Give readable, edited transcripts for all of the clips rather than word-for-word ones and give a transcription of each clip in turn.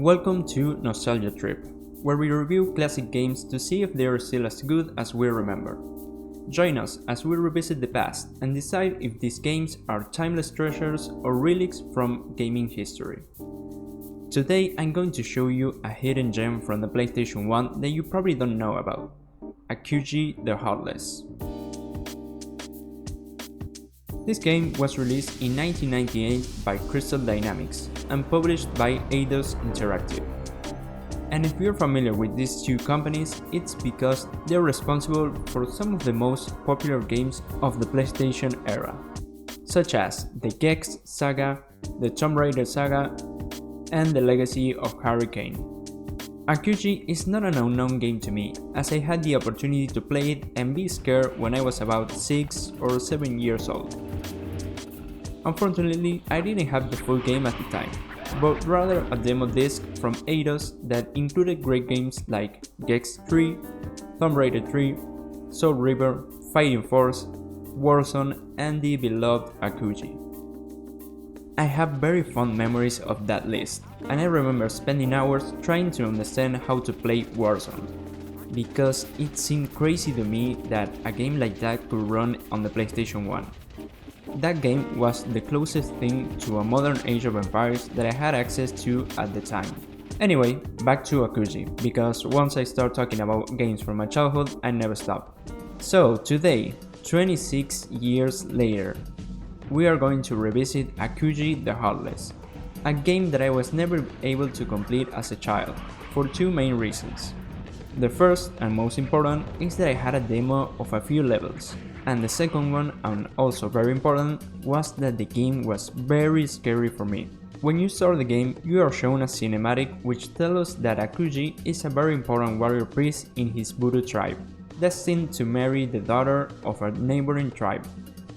Welcome to Nostalgia Trip, where we review classic games to see if they are still as good as we remember. Join us as we revisit the past and decide if these games are timeless treasures or relics from gaming history. Today I'm going to show you a hidden gem from the PlayStation 1 that you probably don't know about, Akuji The Heartless. This game was released in 1998 by Crystal Dynamics and published by Eidos Interactive. And if you're familiar with these two companies, it's because they're responsible for some of the most popular games of the PlayStation era, such as the Gex saga, the Tomb Raider saga, and the Legacy of Harry Kane. Akuji is not an unknown game to me, as I had the opportunity to play it and be scared when I was about 6 or 7 years old. Unfortunately, I didn't have the full game at the time, but rather a demo disc from Eidos that included great games like Gex 3, Tomb Raider 3, Soul River, Fighting Force, Warzone, and the beloved Akuji. I have very fond memories of that list, and I remember spending hours trying to understand how to play Warzone, because it seemed crazy to me that a game like that could run on the PlayStation 1. That game was the closest thing to a modern Age of Empires that I had access to at the time. Anyway, back to Akuji, because once I start talking about games from my childhood, I never stop. So today, 26 years later, we are going to revisit Akuji The Heartless, a game that I was never able to complete as a child, for two main reasons. The first and most important is that I had a demo of a few levels, and the second one, and also very important, was that the game was very scary for me. When you start the game, you are shown a cinematic which tells us that Akuji is a very important warrior priest in his voodoo tribe, destined to marry the daughter of a neighboring tribe,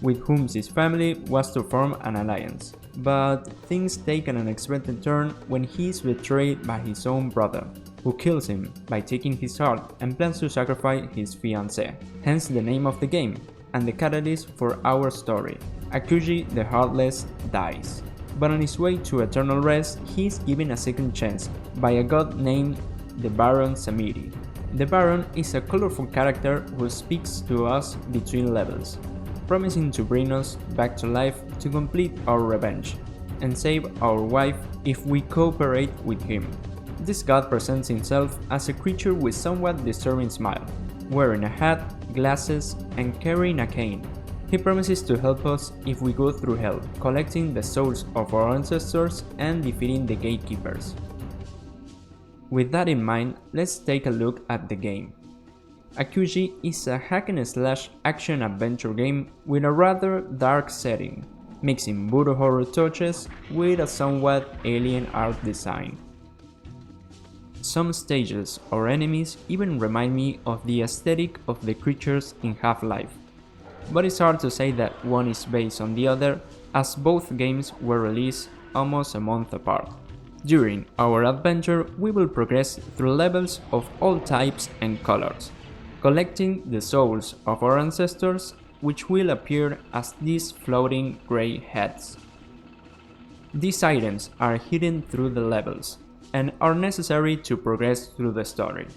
with whom his family was to form an alliance. But things take an unexpected turn when he is betrayed by his own brother, who kills him by taking his heart and plans to sacrifice his fiancée, hence the name of the game, and the catalyst for our story. Akuji the Heartless dies, but on his way to eternal rest, he is given a second chance by a god named the Baron Samiri. The Baron is a colorful character who speaks to us between levels, promising to bring us back to life to complete our revenge and save our wife if we cooperate with him. This god presents himself as a creature with somewhat disturbing smile, wearing a hat, glasses, and carrying a cane. He promises to help us if we go through hell, collecting the souls of our ancestors and defeating the gatekeepers. With that in mind, let's take a look at the game. Akuji is a hack-and-slash action-adventure game with a rather dark setting, mixing voodoo horror touches with a somewhat alien art design. Some stages or enemies even remind me of the aesthetic of the creatures in Half-Life, but it's hard to say that one is based on the other, as both games were released almost a month apart. During our adventure, we will progress through levels of all types and colors, collecting the souls of our ancestors, which will appear as these floating grey heads. These items are hidden through the levels and are necessary to progress through the story,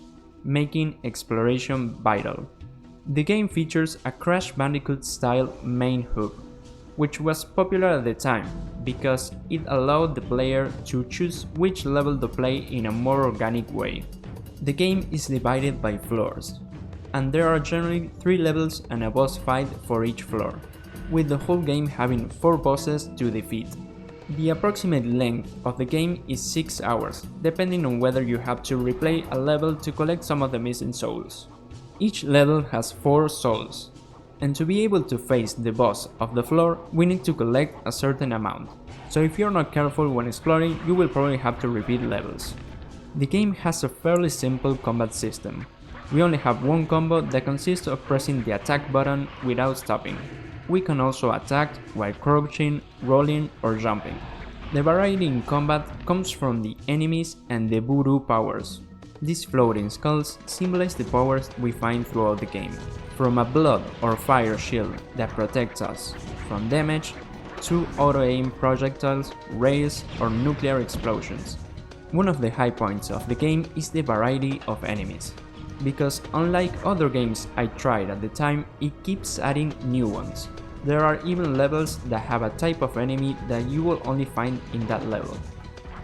making exploration vital. The game features a Crash Bandicoot-style main hook, which was popular at the time because it allowed the player to choose which level to play in a more organic way. The game is divided by floors, and there are generally 3 levels and a boss fight for each floor, with the whole game having 4 bosses to defeat. The approximate length of the game is 6 hours, depending on whether you have to replay a level to collect some of the missing souls. Each level has 4 souls, and to be able to face the boss of the floor, we need to collect a certain amount, so if you're not careful when exploring, you will probably have to repeat levels. The game has a fairly simple combat system. We only have one combo that consists of pressing the attack button without stopping. We can also attack while crouching, rolling, or jumping. The variety in combat comes from the enemies and the voodoo powers. These floating skulls symbolize the powers we find throughout the game, from a blood or fire shield that protects us from damage, to auto-aim projectiles, rays, or nuclear explosions. One of the high points of the game is the variety of enemies, because unlike other games I tried at the time, it keeps adding new ones. There are even levels that have a type of enemy that you will only find in that level.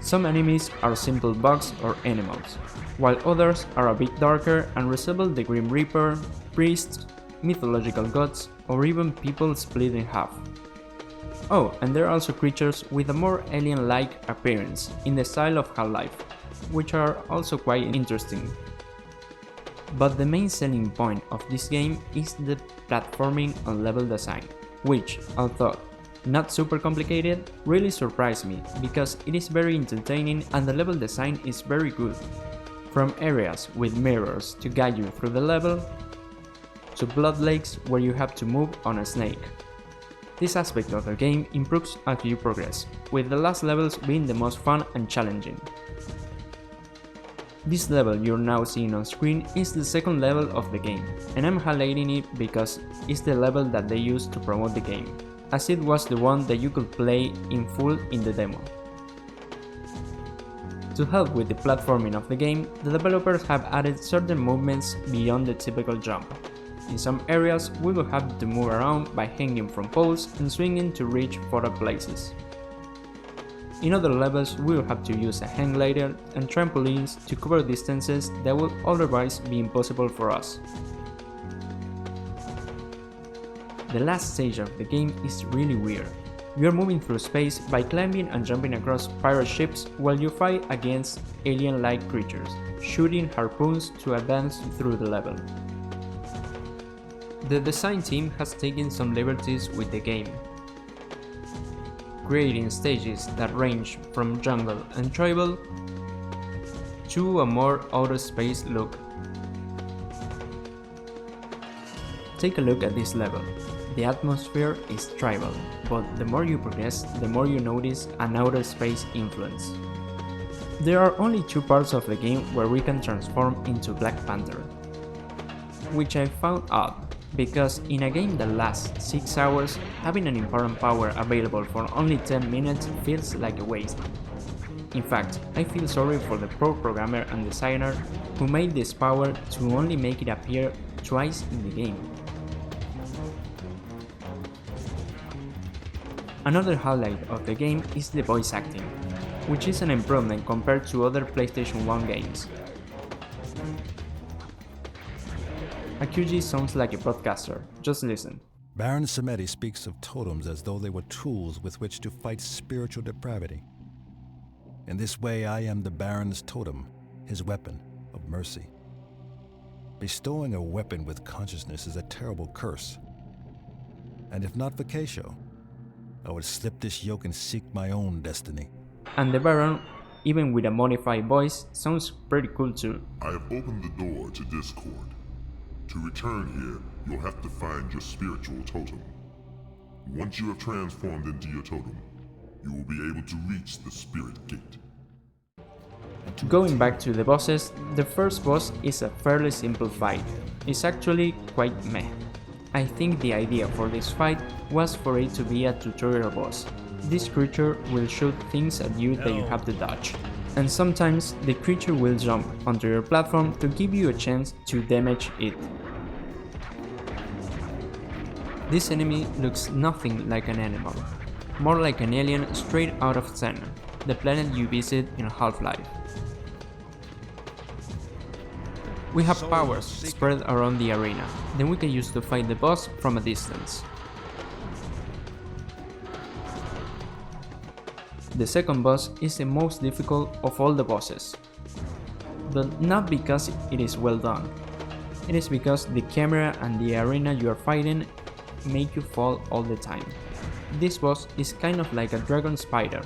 Some enemies are simple bugs or animals, while others are a bit darker and resemble the Grim Reaper, priests, mythological gods, or even people split in half. Oh, and there are also creatures with a more alien-like appearance, in the style of Half-Life, which are also quite interesting. But the main selling point of this game is the platforming and level design, which, although not super complicated, really surprised me because it is very entertaining and the level design is very good. From areas with mirrors to guide you through the level, to blood lakes where you have to move on a snake. This aspect of the game improves as you progress, with the last levels being the most fun and challenging. This level you're now seeing on screen is the second level of the game, and I'm highlighting it because it's the level that they used to promote the game, as it was the one that you could play in full in the demo. To help with the platforming of the game, the developers have added certain movements beyond the typical jump. In some areas, we will have to move around by hanging from poles and swinging to reach further places. In other levels, we will have to use a hang glider and trampolines to cover distances that would otherwise be impossible for us. The last stage of the game is really weird. You are moving through space by climbing and jumping across pirate ships while you fight against alien-like creatures, shooting harpoons to advance through the level. The design team has taken some liberties with the game, creating stages that range from jungle and tribal to a more outer space look. Take a look at this level. The atmosphere is tribal, but the more you progress, the more you notice an outer space influence. There are only two parts of the game where we can transform into Black Panther, which I found odd, because in a game that lasts 6 hours, having an important power available for only 10 minutes feels like a waste. In fact, I feel sorry for the poor programmer and designer who made this power to only make it appear twice in the game. Another highlight of the game is the voice acting, which is an improvement compared to other PlayStation 1 games. Akuji sounds like a broadcaster, just listen. Baron Samedi speaks of totems as though they were tools with which to fight spiritual depravity. In this way, I am the Baron's totem, his weapon of mercy. Bestowing a weapon with consciousness is a terrible curse. And if not for Keisho, I would slip this yoke and seek my own destiny. And the Baron, even with a modified voice, sounds pretty cool too. I have opened the door to Discord. To return here, you'll have to find your spiritual totem. Once you have transformed into your totem, you will be able to reach the spirit gate. Going back to the bosses, the first boss is a fairly simple fight. It's actually quite meh. I think the idea for this fight was for it to be a tutorial boss. This creature will shoot things at you that you have to dodge. And sometimes the creature will jump onto your platform to give you a chance to damage it. This enemy looks nothing like an animal, more like an alien straight out of Zen, the planet you visit in Half-Life. We have powers spread around the arena, that we can use to fight the boss from a distance. The second boss is the most difficult of all the bosses, but not because it is well done. It is because the camera and the arena you are fighting make you fall all the time. This boss is kind of like a dragon spider.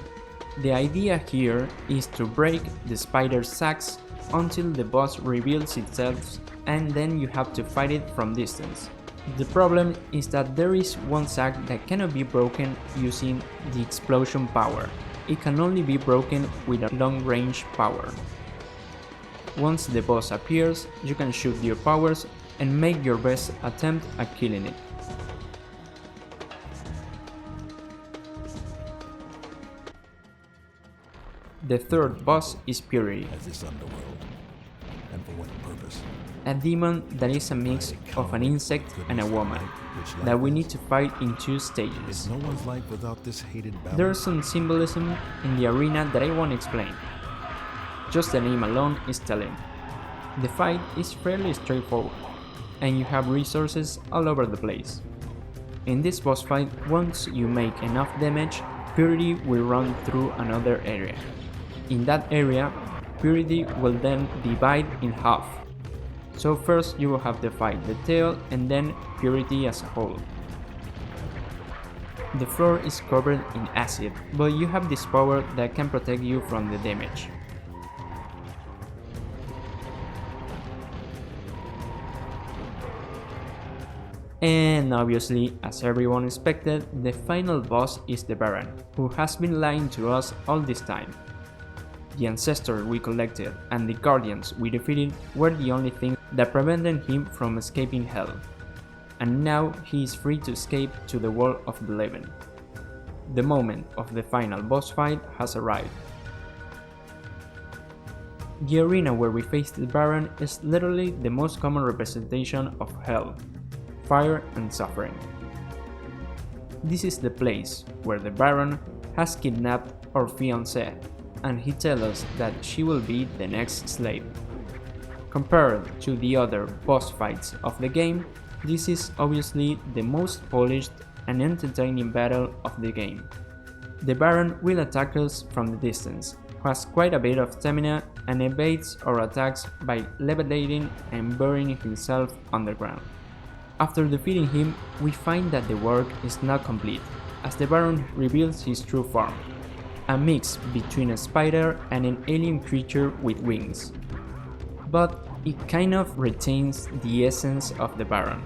The idea here is to break the spider's sacks until the boss reveals itself, and then you have to fight it from distance. The problem is that there is one sack that cannot be broken using the explosion power. It can only be broken with a long-range power. Once the boss appears, you can shoot your powers and make your best attempt at killing it. The third boss is Purity, as this underworld. And for what purpose? a demon that is a mix of an insect and a woman that we need to fight in 2 stages. Is no one's life without this hated balance? There's some symbolism in the arena that I won't explain. Just the name alone is telling. The fight is fairly straightforward, and you have resources all over the place. In this boss fight, once you make enough damage, Purity will run through another area. In that area, Purity will then divide in half. So first you will have to fight the tail and then Purity as a whole. The floor is covered in acid, but you have this power that can protect you from the damage. And obviously, as everyone expected, the final boss is the Baron, who has been lying to us all this time. The ancestors we collected and the guardians we defeated were the only thing that prevented him from escaping hell. And now he is free to escape to the world of the living. The moment of the final boss fight has arrived. The arena where we face the Baron is literally the most common representation of hell, fire and suffering. This is the place where the Baron has kidnapped our fiancée, and he tells us that she will be the next slave. Compared to the other boss fights of the game, this is obviously the most polished and entertaining battle of the game. The Baron will attack us from the distance, has quite a bit of stamina and evades our attacks by levitating and burying himself underground. After defeating him, we find that the work is not complete, as the Baron reveals his true form, a mix between a spider and an alien creature with wings. But it kind of retains the essence of the Baron.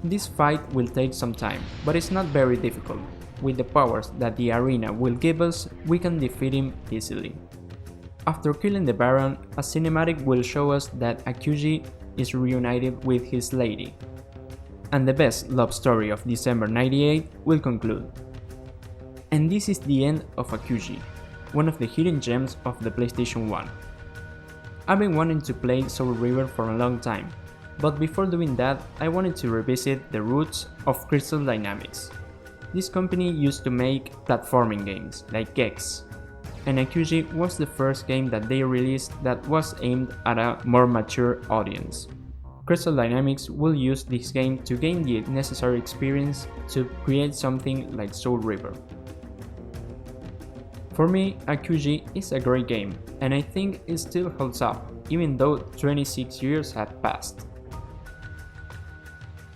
This fight will take some time, but it's not very difficult. With the powers that the arena will give us, we can defeat him easily. After killing the Baron, a cinematic will show us that Akuji is reunited with his lady. And the best love story of December 98 will conclude. And this is the end of Akuji, one of the hidden gems of the PlayStation 1. I've been wanting to play Soul River for a long time, but before doing that, I wanted to revisit the roots of Crystal Dynamics. This company used to make platforming games like Gex, and Akuji was the first game that they released that was aimed at a more mature audience. Crystal Dynamics will use this game to gain the necessary experience to create something like Soul River. For me, Akuji is a great game, and I think it still holds up, even though 26 years have passed.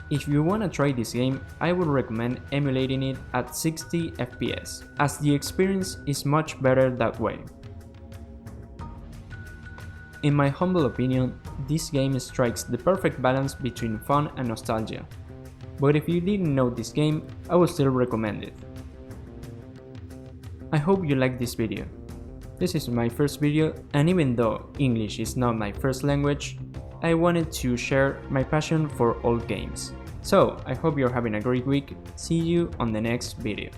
If you wanna try this game, I would recommend emulating it at 60 FPS, as the experience is much better that way. In my humble opinion, this game strikes the perfect balance between fun and nostalgia, but if you didn't know this game, I would still recommend it. I hope you liked this video. This is my first video, and even though English is not my first language, I wanted to share my passion for old games. So, I hope you're having a great week. See you on the next video.